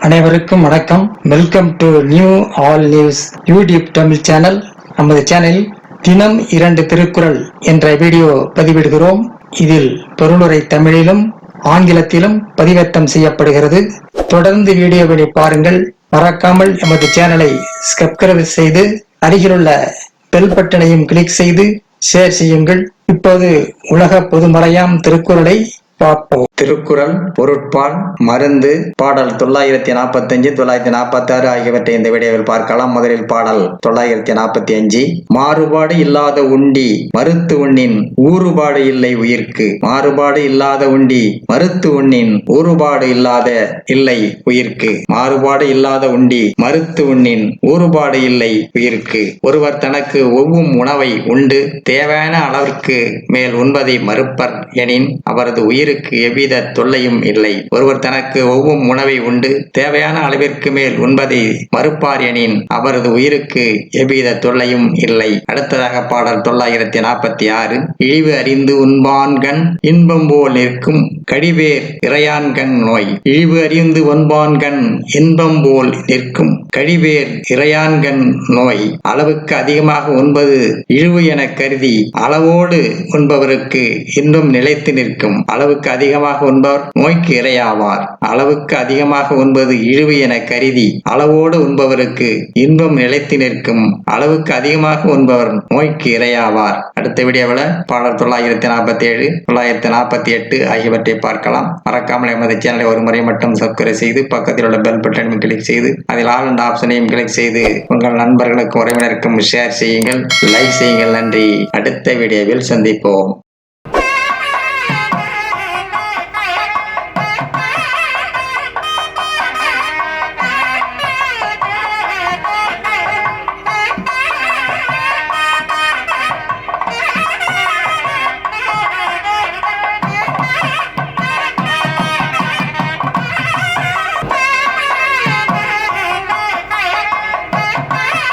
அனைவருக்கும் வணக்கம். Welcome to new all news YouTube Tamil channel. நமது சேனலில் தினம் 2 திருக்குறள் என்ற வீடியோ பதிவிடுகிறோம். இதில் பொருளுரை தமிழிலும் ஆங்கிலத்திலும் பதிவேற்றம் செய்யப்படுகிறது. தொடர்ந்து வீடியோவை பாருங்கள். மறக்காமல் எமது சேனலை சப்ஸ்கிரைப் செய்து அருகிலுள்ள பெல் பட்டனையும் கிளிக் செய்து ஷேர் செய்யுங்கள். இப்போது உலக பொதுமறையாம் திருக்குறளை பார்ப்போம். திருக்குறள் பொருட்பால் மருந்து பாடல் 945 946 ஆகியவற்றை இந்த வீடியோவில் பார்க்கலாம். முதலில் பாடல் 945. மாறுபாடு இல்லாத உண்டி மறுத்து உண்ணின் ஊறுபாடு இல்லை உயிர்க்கு. மாறுபாடு இல்லாத உண்டி மறுத்து உண்ணின் ஊறுபாடு இல்லாத இல்லை உயிர்க்கு. மாறுபாடு இல்லாத உண்டி மறுத்து உண்ணின் ஊறுபாடு இல்லை உயிர்க்கு. ஒருவர் தனக்கு ஒவ்வும் உணவை உண்டு தேவையான அளவிற்கு மேல் உண்பதை மறுப்பர் எனின் அவரது உயிருக்கு எவ்வித தொல்லையும் இல்லை. ஒருவர் தனக்கு ஒவ்வும் உணவை உண்டு தேவையான அளவிற்கு மேல் உண்பதை மறுப்பார் எனின் அவரது உயிருக்கு எவ்வித தொல்லையும் இல்லை. அடுத்ததாக பாடல் 946. இழிவு அறிந்து உண்பான்கண் இன்பம் போல் நிற்கும் கடிவேர் இறையான்கண் நோய். இழிவு அறிந்து உண்பான்கண் இன்பம் போல் நிற்கும் கடிவேர் இறையான்கண் நோய். அளவுக்கு அதிகமாக உண்பது இழிவு என கருதி அளவோடு உண்பவருக்கு இன்பம் நிலைத்து நிற்கும். அளவுக்கு அதிகமாக உண்பவர் நோய்க்கு இரையாவார். அளவுக்கு அதிகமாக உண்பது இழிவு என கருதி அளவோடு உண்பவருக்கு இன்பம் நிலைத்து நிற்கும். அளவுக்கு அதிகமாக உண்பவர் நோய்க்கு இரையாவார். அடுத்த வீடியோவில் பாடல் 947 948 ஆகியவற்றை பார்க்கலாம். மறக்காமல் எமது சேனலை ஒரு முறை மட்டும் சப்ஸ்கிரைப் செய்து பக்கத்தில் உள்ள பெல் பட்டனையும் கிளிக் செய்து அதில் ஆல் என்ற ஆப்ஷனையும் கிளிக் செய்து உங்கள் நண்பர்களுக்கும் உறவினருக்கும் ஷேர் செய்யுங்கள், லைக் செய்யுங்கள். நன்றி. அடுத்த வீடியோவில் சந்திப்போம்.